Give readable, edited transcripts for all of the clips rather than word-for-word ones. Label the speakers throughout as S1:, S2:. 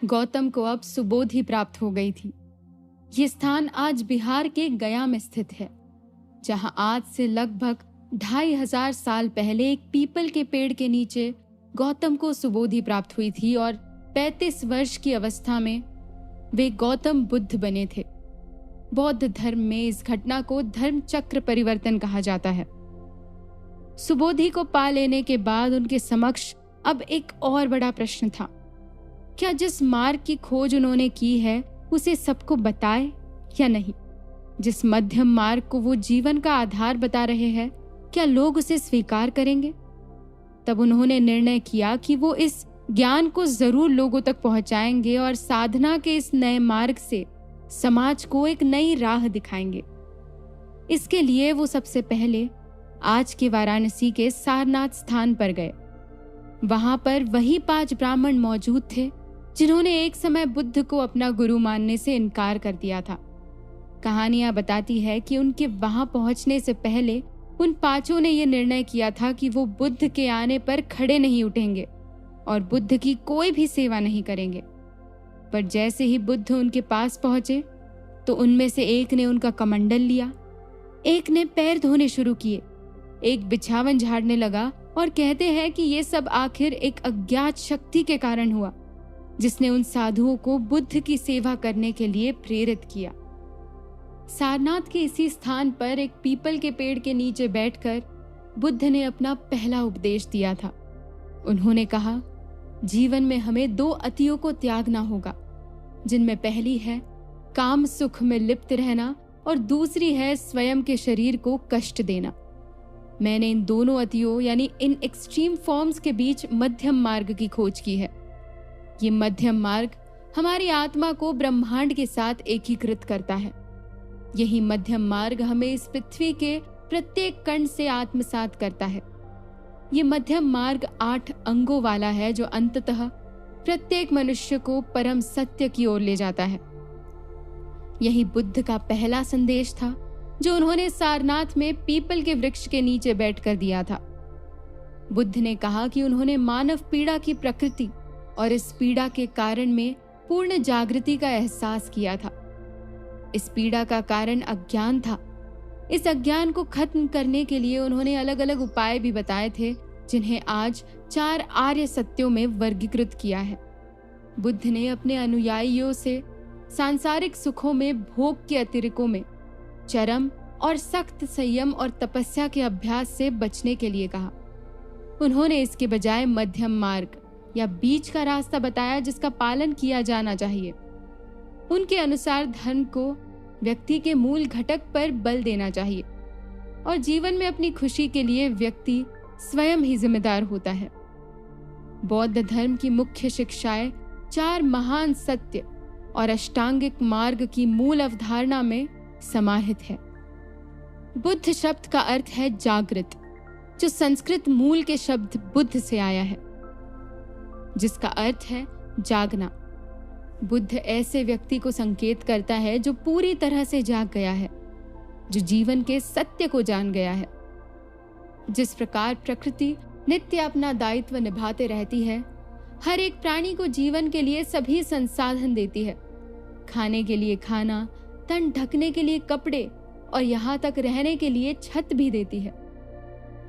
S1: गौतम को अब सुबोधि प्राप्त हो गई थी। ये स्थान आज बिहार के गया में स्थित है, जहां आज से लगभग 2500 साल पहले एक पीपल के पेड़ के नीचे गौतम को सुबोधि प्राप्त हुई थी और 35 वर्ष की अवस्था में वे गौतम बुद्ध बने थे। बौद्ध धर्म में इस घटना को धर्म चक्र परिवर्तन कहा जाता है। सुबोधि को पा लेने के बाद उनके समक्ष अब एक और बड़ा प्रश्न था। क्या जिस मार्ग की खोज उन्होंने की है उसे सबको बताए या नहीं? जिस मध्यम मार्ग को वो जीवन का आधार बता रहे हैं, क्या लोग उसे स्वीकार करेंगे? तब उन्होंने निर्णय किया कि वो इस ज्ञान को जरूर लोगों तक पहुंचाएंगे और साधना के इस नए मार्ग से समाज को एक नई राह दिखाएंगे। इसके लिए वो सबसे पहले आज के वाराणसी के सारनाथ स्थान पर गए। वहां पर वही 5 ब्राह्मण मौजूद थे जिन्होंने एक समय बुद्ध को अपना गुरु मानने से इनकार कर दिया था। कहानियां बताती है कि उनके वहां पहुंचने से पहले उन 5 ने यह निर्णय किया था कि वो बुद्ध के आने पर खड़े नहीं उठेंगे और बुद्ध की कोई भी सेवा नहीं करेंगे। पर जैसे ही बुद्ध उनके पास पहुंचे तो उनमें से एक ने उनका कमंडल लिया, एक ने पैर धोने शुरू किए, एक बिछावन झाड़ने लगा और कहते हैं कि ये सब आखिर एक अज्ञात शक्ति के कारण हुआ जिसने उन साधुओं को बुद्ध की सेवा करने के लिए प्रेरित किया। सारनाथ के इसी स्थान पर एक पीपल के पेड़ के नीचे बैठकर बुद्ध ने अपना पहला उपदेश दिया था। उन्होंने कहा, जीवन में हमें 2 अतियों को त्यागना होगा, जिनमें पहली है काम सुख में लिप्त रहना और दूसरी है स्वयं के शरीर को कष्ट देना। मैंने इन दोनों अतियों यानी इन एक्सट्रीम फॉर्म्स के बीच मध्यम मार्ग की खोज की है। ये मध्यम मार्ग हमारी आत्मा को ब्रह्मांड के साथ एकीकृत करता है। यही मध्यम मार्ग हमें इस पृथ्वी के प्रत्येक कण से आत्मसात करता है। ये मध्यम मार्ग 8 अंगों वाला है जो अंततः प्रत्येक मनुष्य को परम सत्य की ओर ले जाता है। यही बुद्ध का पहला संदेश था जो उन्होंने सारनाथ में पीपल के वृक्ष के नीचे बैठकर दिया था। बुद्ध ने कहा कि उन्होंने मानव पीड़ा की प्रकृति और इस पीड़ा के कारण में पूर्ण जागृति का एहसास किया था। इस पीड़ा का कारण अज्ञान था। इस अज्ञान को खत्म करने के लिए उन्होंने अलग अलग उपाय भी बताए थे, जिन्हें आज 4 आर्य सत्यों में वर्गीकृत किया है। बुद्ध ने अपने अनुयायियों से सांसारिक सुखों में भोग के अतिरिक्तों में चरम और सख्त संयम और तपस्या के अभ्यास से बचने के लिए कहा। उन्होंने इसके बजाय मध्यम मार्ग या बीच का रास्ता बताया जिसका पालन किया जाना चाहिए। उनके अनुसार धर्म को व्यक्ति के मूल घटक पर बल देना चाहिए और जीवन में अपनी खुशी के लिए व्यक्ति स्वयं ही जिम्मेदार होता है। बौद्ध धर्म की मुख्य शिक्षाएं 4 महान सत्य और अष्टांगिक मार्ग की मूल अवधारणा में समाहित है। बुद्ध शब्द का अर्थ है जागृत, जो संस्कृत मूल के शब्द बुद्ध से आया है, जिसका अर्थ है जागना। बुद्ध ऐसे व्यक्ति को संकेत करता है जो पूरी तरह से जाग गया है, जो जीवन के सत्य को जान गया है। जिस प्रकार प्रकृति नित्य अपना दायित्व निभाते रहती है, हर एक प्राणी को जीवन के लिए सभी संसाधन देती है, खाने के लिए खाना, तन ढकने के लिए कपड़े और यहाँ तक रहने के लिए छत भी देती है।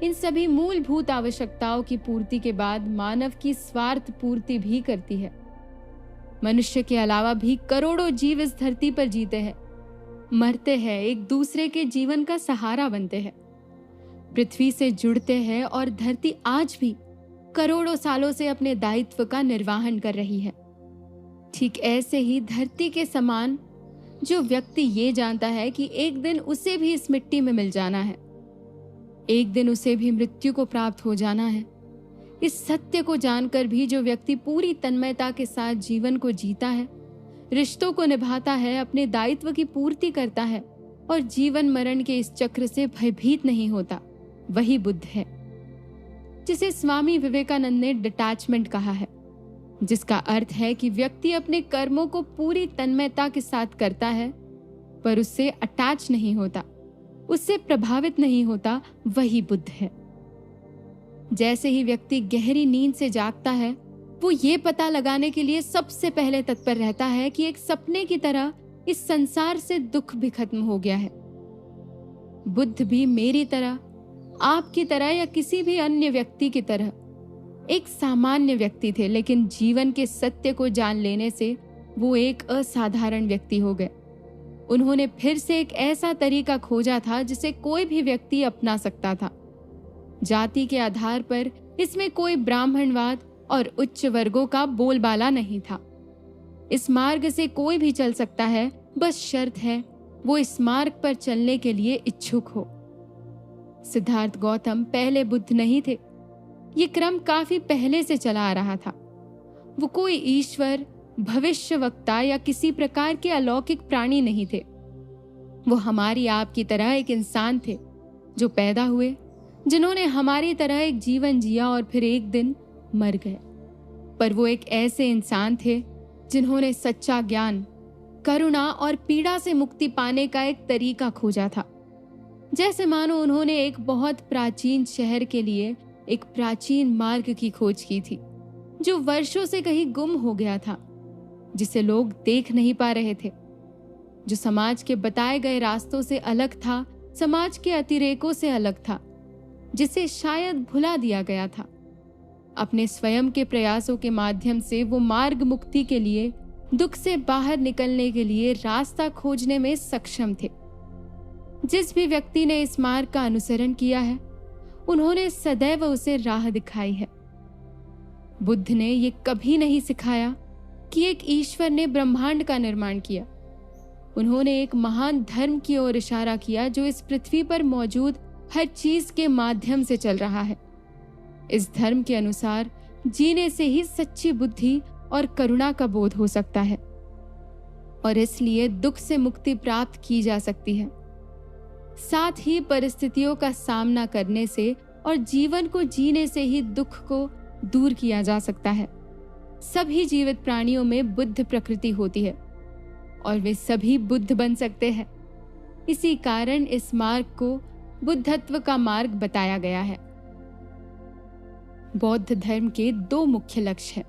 S1: इन सभी मूलभूत आवश्यकताओं की पूर्ति के बाद मानव की स्वार्थ पूर्ति भी करती है। मनुष्य के अलावा भी करोड़ों जीव इस धरती पर जीते हैं, मरते हैं, एक दूसरे के जीवन का सहारा बनते हैं, पृथ्वी से जुड़ते हैं और धरती आज भी करोड़ों सालों से अपने दायित्व का निर्वहन कर रही है। ठीक ऐसे ही धरती के समान जो व्यक्ति ये जानता है कि एक दिन उसे भी इस मिट्टी में मिल जाना है, एक दिन उसे भी मृत्यु को प्राप्त हो जाना है, इस सत्य को जानकर भी जो व्यक्ति पूरी तन्मयता के साथ जीवन को जीता है, रिश्तों को निभाता है, अपने दायित्व की पूर्ति करता है और जीवन मरण के इस चक्र से भयभीत नहीं होता, वही बुद्ध है, जिसे स्वामी विवेकानंद ने डिटैचमेंट कहा है, जिसका अर्थ है कि व्यक्ति अपने कर्मों को पूरी तन्मयता के साथ करता है पर उससे अटैच नहीं होता, उससे प्रभावित नहीं होता, वही बुद्ध है। जैसे ही व्यक्ति गहरी नींद से जागता है, वो ये पता लगाने के लिए सबसे पहले तत्पर रहता है कि एक सपने की तरह इस संसार से दुख भी खत्म हो गया है। बुद्ध भी मेरी तरह, आपकी तरह या किसी भी अन्य व्यक्ति की तरह एक सामान्य व्यक्ति थे, लेकिन जीवन के सत्य को जान लेने से वो एक असाधारण व्यक्ति हो गए। उन्होंने फिर से एक ऐसा तरीका खोजा था जिसे कोई भी व्यक्ति अपना सकता था। जाति के आधार पर इसमें कोई ब्राह्मणवाद और उच्च वर्गों का बोलबाला नहीं था। इस मार्ग से कोई भी चल सकता है, बस शर्त है वो इस मार्ग पर चलने के लिए इच्छुक हो। सिद्धार्थ गौतम पहले बुद्ध नहीं थे। ये क्रम काफी पहले से चला आ रहा था। वो कोई ईश्वर, भविष्यवक्ता या किसी प्रकार के अलौकिक प्राणी नहीं थे। वो हमारी आपकी तरह एक इंसान थे जो पैदा हुए, जिन्होंने हमारी तरह एक जीवन जिया और फिर एक दिन मर गए। पर वो एक ऐसे इंसान थे जिन्होंने सच्चा ज्ञान, करुणा और पीड़ा से मुक्ति पाने का एक तरीका खोजा था। जैसे मानो उन्होंने एक बहुत प्राचीन शहर के लिए एक प्राचीन मार्ग की खोज की थी जो वर्षों से कहीं गुम हो गया था, जिसे लोग देख नहीं पा रहे थे, जो समाज के बताए गए रास्तों से अलग था, समाज के अतिरेकों से अलग था, जिसे शायद भुला दिया गया था। अपने स्वयं के प्रयासों के माध्यम से वो मार्ग मुक्ति के लिए, दुख से बाहर निकलने के लिए रास्ता खोजने में सक्षम थे। जिस भी व्यक्ति ने इस मार्ग का अनुसरण किया है, उन्होंने सदैव उसे राह दिखाई है। बुद्ध ने ये कभी नहीं सिखाया कि एक ईश्वर ने ब्रह्मांड का निर्माण किया। उन्होंने एक महान धर्म की ओर इशारा किया जो इस पृथ्वी पर मौजूद हर चीज के माध्यम से चल रहा है। इस धर्म के अनुसार जीने से ही सच्ची बुद्धि और करुणा का बोध हो सकता है और इसलिए दुख से मुक्ति प्राप्त की जा सकती है। साथ ही परिस्थितियों का सामना करने से और जीवन को जीने से ही दुख को दूर किया जा सकता है। सभी जीवित प्राणियों में बुद्ध प्रकृति होती है और वे सभी बुद्ध बन सकते हैं। इसी कारण इस मार्ग को बुद्धत्व का मार्ग बताया गया है। बौद्ध धर्म के दो मुख्य लक्ष्य हैं।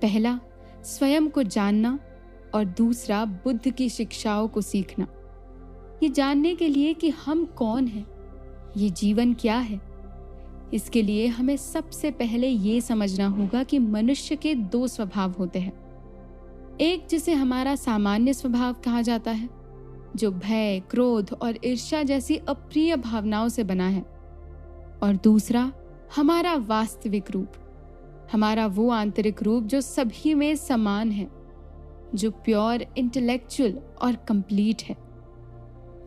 S1: पहला, स्वयं को जानना और दूसरा, बुद्ध की शिक्षाओं को सीखना। ये जानने के लिए कि हम कौन हैं, ये जीवन क्या है। इसके लिए हमें सबसे पहले ये समझना होगा कि मनुष्य के दो स्वभाव होते हैं। एक जिसे हमारा सामान्य स्वभाव कहा जाता है, जो भय, क्रोध और ईर्ष्या जैसी अप्रिय भावनाओं से बना है, और दूसरा हमारा वास्तविक रूप, हमारा वो आंतरिक रूप जो सभी में समान है, जो प्योर, इंटेलेक्चुअल और कंप्लीट है।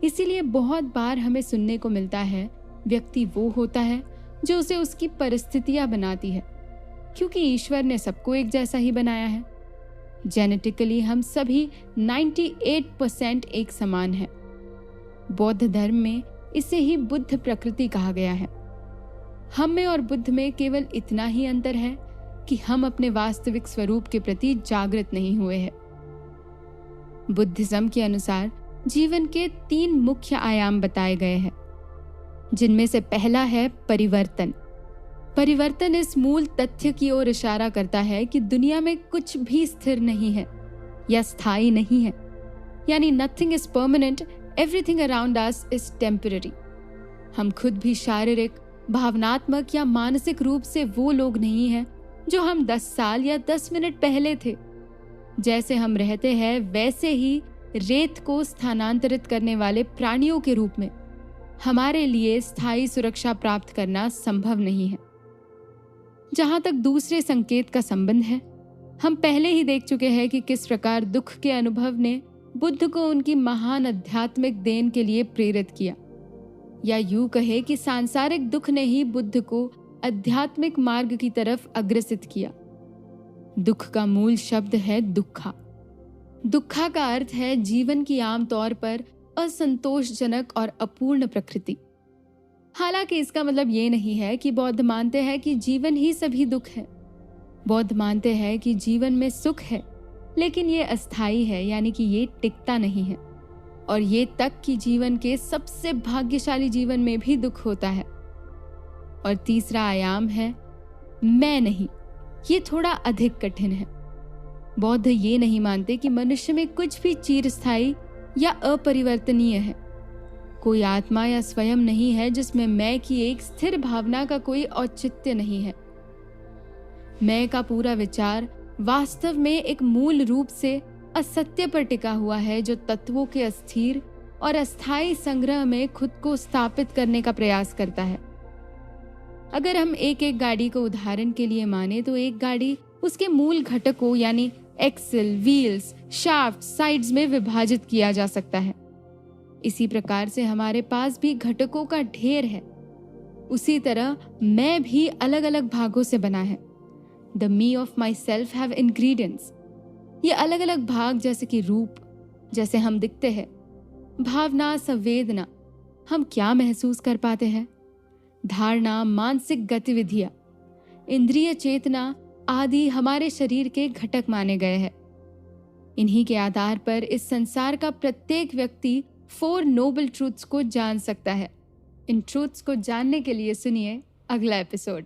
S1: इसीलिए बहुत बार हमें सुनने को मिलता है, व्यक्ति वो होता है जो उसे उसकी परिस्थितियां बनाती है, क्योंकि ईश्वर ने सबको एक जैसा ही बनाया है। जेनेटिकली हम सभी 98% एक समान है। बौद्ध धर्म में इसे ही बुद्ध प्रकृति कहा गया है। हम में और बुद्ध में केवल इतना ही अंतर है कि हम अपने वास्तविक स्वरूप के प्रति जागृत नहीं हुए हैं। बुद्धिज्म के अनुसार जीवन के 3 मुख्य आयाम बताए गए हैं, जिनमें से पहला है परिवर्तन। परिवर्तन इस मूल तथ्य की ओर इशारा करता है कि दुनिया में कुछ भी स्थिर नहीं है या स्थायी नहीं है, यानी nothing is permanent, everything around us is temporary. हम खुद भी शारीरिक, भावनात्मक या मानसिक रूप से वो लोग नहीं हैं जो हम 10 साल या 10 मिनट पहले थे। जैसे हम रहते हैं वैसे ही रेत को स्थानांतरित करने वाले प्राणियों के रूप में हमारे लिए स्थायी सुरक्षा प्राप्त करना संभव नहीं है। जहां तक दूसरे संकेत का संबंध है, हम पहले ही देख चुके हैं कि किस प्रकार दुख के अनुभव ने बुद्ध को उनकी महान आध्यात्मिक देन के लिए प्रेरित किया, या यूं कहे कि सांसारिक दुख ने ही बुद्ध को आध्यात्मिक मार्ग की तरफ अग्रसित किया। दुख का मूल शब्द है दुखा। दुखा का अर्थ है जीवन की आमतौर पर असंतोषजनक और अपूर्ण प्रकृति। हालांकि इसका मतलब ये नहीं है कि बौद्ध मानते हैं कि जीवन ही सभी दुख है। बौद्ध मानते हैं कि जीवन में सुख है, लेकिन ये अस्थायी है, यानी कि ये टिकता नहीं है, और ये तक कि जीवन के सबसे भाग्यशाली जीवन में भी दुख होता है। और तीसरा आयाम है मैं नहीं, ये थोड़ा अधिक कठिन है। बौद्ध ये नहीं मानते कि मनुष्य में कुछ भी चिरस्थायी या अपरिवर्तनीय है। कोई आत्मा या स्वयं नहीं है जिसमें मैं की एक स्थिर भावना का कोई औचित्य नहीं है। मैं का पूरा विचार वास्तव में एक मूल रूप से असत्य पर टिका हुआ है, जो तत्वों के अस्थिर और अस्थायी संग्रह में खुद को स्थापित करने का प्रयास करता है। अगर हम एक एक गाड़ी को उदाहरण के लिए माने तो एक गाड़ी उसके मूल घटकों यानी एक्सल, व्हील्स, शाफ्ट, साइड्स में विभाजित किया जा सकता है। इसी प्रकार से हमारे पास भी घटकों का ढेर है। उसी तरह मैं भी अलग अलग भागों से बना है। The me of my self have ingredients. ये अलग अलग भाग जैसे कि रूप, जैसे हम दिखते हैं, भावना, संवेदना, हम क्या महसूस कर पाते हैं, धारणा, मानसिक गतिविधियां, इंद्रिय चेतना आदि हमारे शरीर के घटक माने गए हैं। इन्हीं के आधार पर इस संसार का प्रत्येक व्यक्ति 4 नोबल ट्रूथ्स को जान सकता है। इन ट्रूथ्स को जानने के लिए सुनिए अगला एपिसोड।